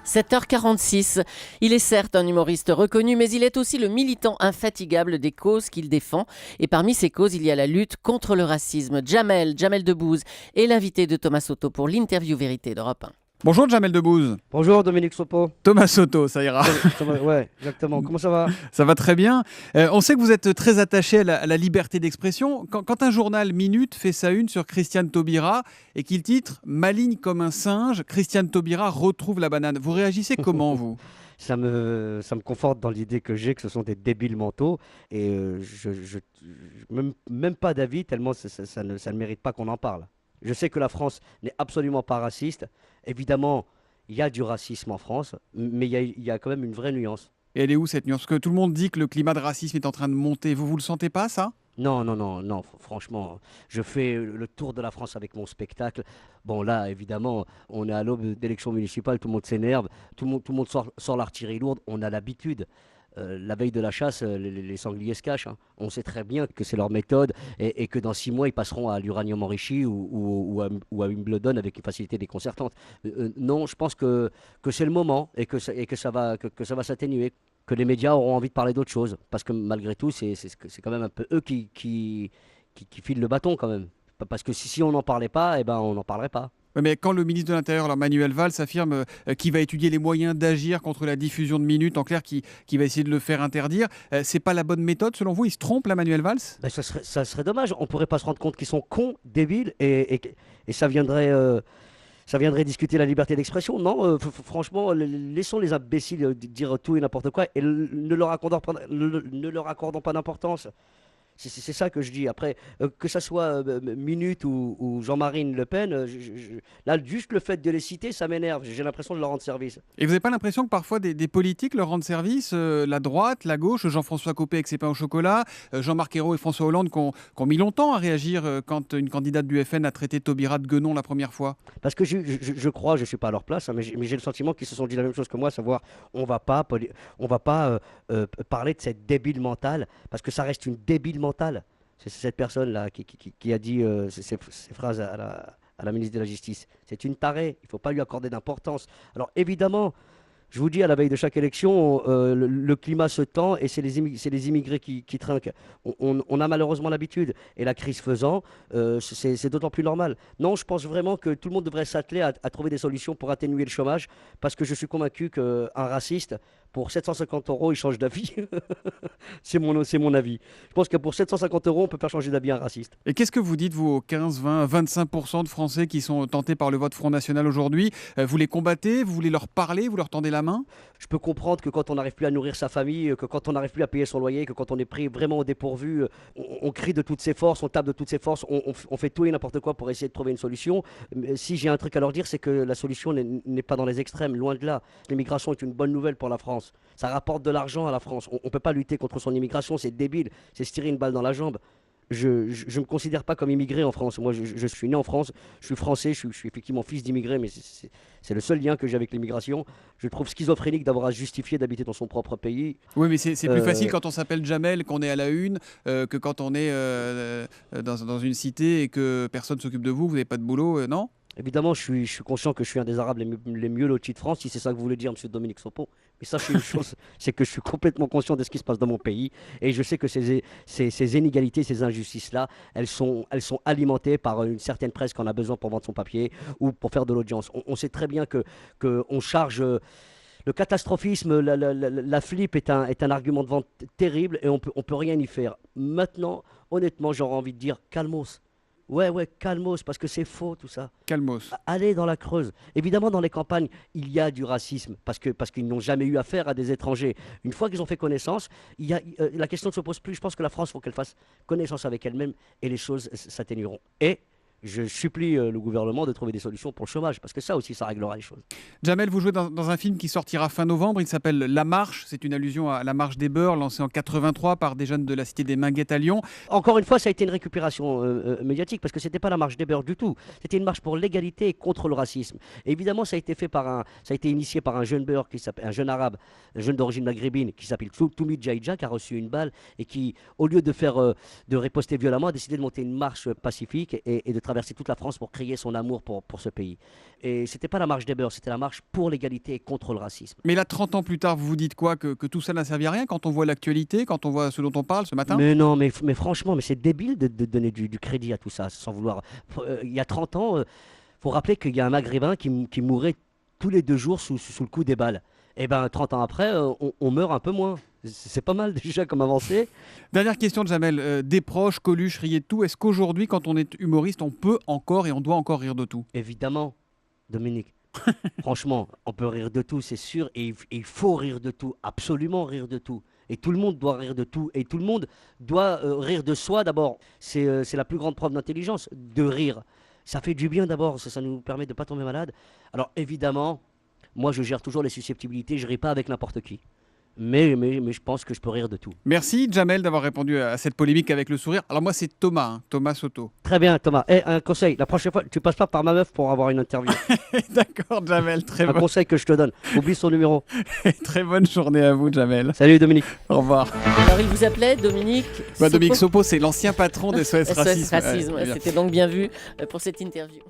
7h46. Il est certes un humoriste reconnu, mais il est aussi le militant infatigable des causes qu'il défend. Et parmi ces causes, il y a la lutte contre le racisme. Jamel Debbouze est l'invité de Thomas Soto pour l'interview vérité d'Europe 1. Bonjour Jamel Debbouze. Bonjour Dominique Sopo. Thomas Soto, ça ira. Ouais, exactement. Comment ça va? Ça va très bien. On sait que vous êtes très attaché à la liberté d'expression. Quand un journal Minute fait sa une sur Christiane Taubira et qu'il titre « Maligne comme un singe, Christiane Taubira retrouve la banane », vous réagissez comment, vous? Ça me conforte dans l'idée que j'ai que ce sont des débiles mentaux et même pas d'avis tellement ça ne mérite pas qu'on en parle. Je sais que la France n'est absolument pas raciste. Évidemment, il y a du racisme en France, mais il y a quand même une vraie nuance. Et elle est où cette nuance? Parce que tout le monde dit que le climat de racisme est en train de monter. Vous le sentez pas, ça? Non, franchement, je fais le tour de la France avec mon spectacle. Bon, là, évidemment, on est à l'aube d'élections municipales, tout le monde s'énerve, tout le monde sort l'artillerie lourde, on a l'habitude. La veille de la chasse, les sangliers se cachent, hein. On sait très bien que c'est leur méthode et que dans 6 mois, ils passeront à l'uranium enrichi ou à Wimbledon avec une facilité déconcertante. Non, je pense que c'est le moment et que ça va s'atténuer, que les médias auront envie de parler d'autre chose. Parce que malgré tout, c'est quand même un peu eux qui filent le bâton quand même. Parce que si on n'en parlait pas, eh ben, on n'en parlerait pas. Mais quand le ministre de l'Intérieur, alors Manuel Valls, affirme qu'il va étudier les moyens d'agir contre la diffusion de Minutes, en clair, qui va essayer de le faire interdire, c'est pas la bonne méthode selon vous? Il se trompe là, Manuel Valls? Ben, ça serait dommage. On pourrait pas se rendre compte qu'ils sont cons, débiles, et ça viendrait discuter la liberté d'expression. Non, franchement, laissons les imbéciles dire tout et n'importe quoi et ne leur accordons pas d'importance. C'est ça que je dis. Après, que ça soit Minute ou Jean-Marine Le Pen, là, juste le fait de les citer, ça m'énerve. J'ai l'impression de leur rendre service. Et vous n'avez pas l'impression que parfois des politiques leur rendent service, la droite, la gauche, Jean-François Copé avec ses pains au chocolat, Jean-Marc Ayrault et François Hollande qui ont mis longtemps à réagir quand une candidate du FN a traité Taubira de guenon la première fois? Parce que je crois, je ne suis pas à leur place, hein, mais j'ai le sentiment qu'ils se sont dit la même chose que moi, à savoir on va pas parler de cette débile mentale, parce que ça reste une débile mentale. C'est cette personne-là qui a dit ces phrases à la ministre de la Justice. C'est une tarée, il ne faut pas lui accorder d'importance. Alors évidemment, je vous dis, à la veille de chaque élection, le climat se tend et c'est les immigrés qui trinquent. On a malheureusement l'habitude. Et la crise faisant, c'est d'autant plus normal. Non, je pense vraiment que tout le monde devrait s'atteler à trouver des solutions pour atténuer le chômage, parce que je suis convaincu qu'un raciste, pour 750 €, il change d'avis. C'est mon avis. Je pense que pour 750 €, on peut faire changer d'avis un raciste. Et qu'est-ce que vous dites, vous, aux 15, 20, 25% de Français qui sont tentés par le vote Front National aujourd'hui? Vous les combattez? Vous voulez leur parler? Vous leur tendez la main? Je peux comprendre que quand on n'arrive plus à nourrir sa famille, que quand on n'arrive plus à payer son loyer, que quand on est pris vraiment au dépourvu, on crie de toutes ses forces, on tape de toutes ses forces, on fait tout et n'importe quoi pour essayer de trouver une solution. Mais si j'ai un truc à leur dire, c'est que la solution n'est pas dans les extrêmes, loin de là. L'immigration est une bonne nouvelle pour la France. Ça rapporte de l'argent à la France. On ne peut pas lutter contre son immigration, c'est débile, c'est se tirer une balle dans la jambe. Je ne me considère pas comme immigré en France. Moi, je suis né en France, je suis français, je suis effectivement fils d'immigré, mais c'est le seul lien que j'ai avec l'immigration. Je trouve schizophrénique d'avoir à se justifier d'habiter dans son propre pays. Oui, mais c'est plus facile quand on s'appelle Jamel, qu'on est à la une, que quand on est dans une cité et que personne ne s'occupe de vous, vous n'avez pas de boulot, non? Évidemment, je suis conscient que je suis un des Arabes les mieux lotis de France, si c'est ça que vous voulez dire, monsieur Dominique Sopo. Mais sachez une chose, c'est que je suis complètement conscient de ce qui se passe dans mon pays. Et je sais que ces inégalités, ces injustices-là, elles sont alimentées par une certaine presse qui en a besoin pour vendre son papier ou pour faire de l'audience. On sait très bien qu'on charge... Le catastrophisme, la flip est un argument de vente terrible et on peut rien y faire. Maintenant, honnêtement, j'aurais envie de dire calmos. Ouais, calmos, parce que c'est faux tout ça. Calmos. Allez dans la Creuse. Évidemment, dans les campagnes, il y a du racisme, parce qu'ils n'ont jamais eu affaire à des étrangers. Une fois qu'ils ont fait connaissance, la question ne se pose plus. Je pense que la France, il faut qu'elle fasse connaissance avec elle-même et les choses s'atténueront. Et je supplie le gouvernement de trouver des solutions pour le chômage, parce que ça aussi, ça réglera les choses. Jamel, vous jouez dans un film qui sortira fin novembre, il s'appelle La Marche, c'est une allusion à la Marche des Beurs, lancée en 83 par des jeunes de la Cité des Minguettes à Lyon. Encore une fois, ça a été une récupération médiatique, parce que c'était pas la Marche des Beurs du tout. C'était une marche pour l'égalité et contre le racisme. Et évidemment, ça a été initié par un jeune beurre, un jeune arabe, un jeune d'origine maghrébine, qui s'appelle Toumi Djaïdja, qui a reçu une balle et qui, au lieu de riposter violemment, a décidé de monter une marche pacifique et de traverser traversé toute la France pour crier son amour pour ce pays. Et c'était pas la marche des beurs, c'était la marche pour l'égalité et contre le racisme. Mais là, 30 ans plus tard, vous vous dites quoi, que tout ça n'a servi à rien quand on voit l'actualité, quand on voit ce dont on parle ce matin? Mais non, mais franchement, mais c'est débile de donner du crédit à tout ça, sans vouloir. Il y a 30 ans, faut rappeler qu'il y a un Maghrébin qui mourait tous les 2 jours sous le coup des balles. Et ben 30 ans après, on meurt un peu moins. C'est pas mal déjà comme avancée. Dernière question de Jamel. Des proches, Coluche, riez de tout. Est-ce qu'aujourd'hui, quand on est humoriste, on peut encore et on doit encore rire de tout? Évidemment, Dominique. Franchement, on peut rire de tout, c'est sûr, et il faut rire de tout, absolument rire de tout. Et tout le monde doit rire de tout, et tout le monde doit rire de soi d'abord. C'est la plus grande preuve d'intelligence, de rire. Ça fait du bien d'abord, ça nous permet de ne pas tomber malade. Alors évidemment, moi je gère toujours les susceptibilités, je ne ris pas avec n'importe qui. Mais je pense que je peux rire de tout. Merci Jamel d'avoir répondu à cette polémique avec le sourire. Alors moi c'est Thomas, Thomas Soto. Très bien Thomas. Et un conseil, la prochaine fois, tu passes pas par ma meuf pour avoir une interview. D'accord Jamel, Un conseil que je te donne, oublie son numéro. très bonne journée à vous Jamel. Salut Dominique. Au revoir. Alors il vous appelait Dominique Dominique Sopo, c'est l'ancien patron des SOS SOS Racisme. Racisme. Ouais, C'était donc bien vu pour cette interview.